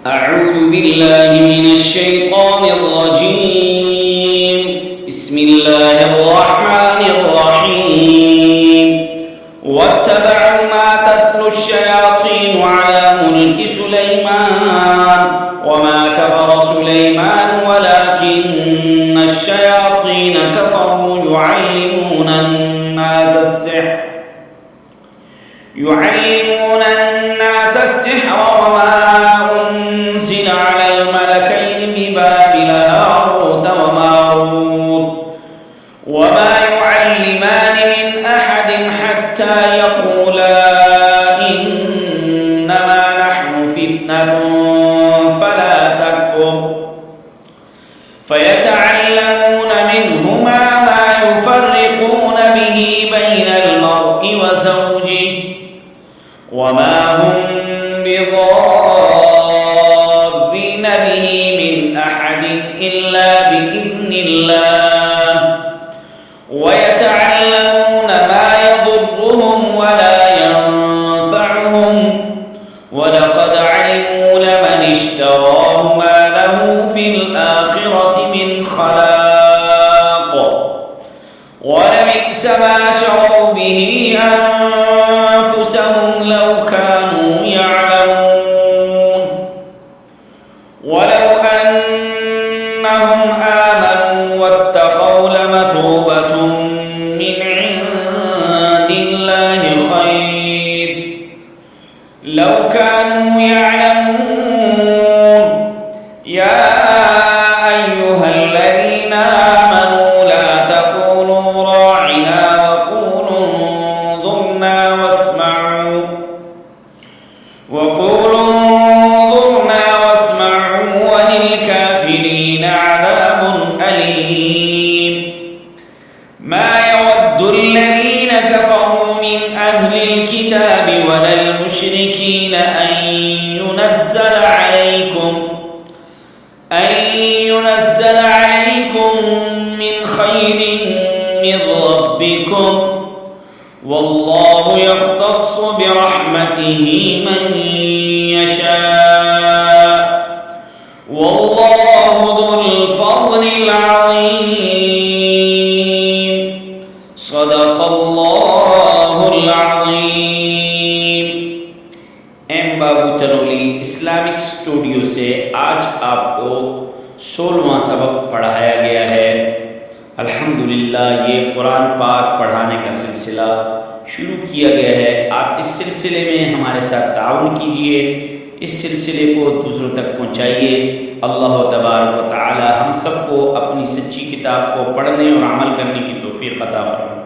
أعوذ بالله من الشيطان الرجيم بسم الله الرحمن الرحيم واتبعوا ما تتلو الشياطين على ملك سليمان وما كفر سليمان ولكن الشياطين كفروا يعلمون الناس السحر وما أنزل على الملكين ببابل هاروت وماروت وما يعلمان من أحد حتى يقولا إنما نحن فتنة فلا تكفر فيتعلمون منهما ما يفرقون به بين المرء وزوجه وما هم بضارين به من أحد إلا بإذن الله ويتعلمون ما يضرهم ولا ينفعهم ولقد علموا لمن اشتراه ما له في الآخرة من خلاق ولبئس ما شروا به أنفسهم لو كانوا يعلمون ولو أنهم آمنوا واتقوا لمثوبة من عند الله خير لو كانوا يعلمون يا أيها الذين آمنوا لا تقولوا راعنا وقولوا انظرنا واسمعوا وللكافرين عذاب أليم ما يود الذين كفروا من أهل الكتاب ولا المشركين أن ينزل عليكم من خير من ربكم والله يختص برحمته من يشاء والله ذو الفضل العظيم صدق الله العظيम। एम बाबू Tanoli Islamic studio से आज आपको 16वां सबक पढ़ाया गया है। अल्हम्दुलिल्लाह ये कुरान पाक पढ़ाने का सिलसिला शुरू किया गया है। आप इस सिलसिले में हमारे साथ ताउन कीजिए, इस सिलसिले को दूसरों तक पहुँचाइए। अल्लाह तबारक व तआला हम सबको अपनी सच्ची किताब को पढ़ने और अमल करने की तौफीक अता फरमाए।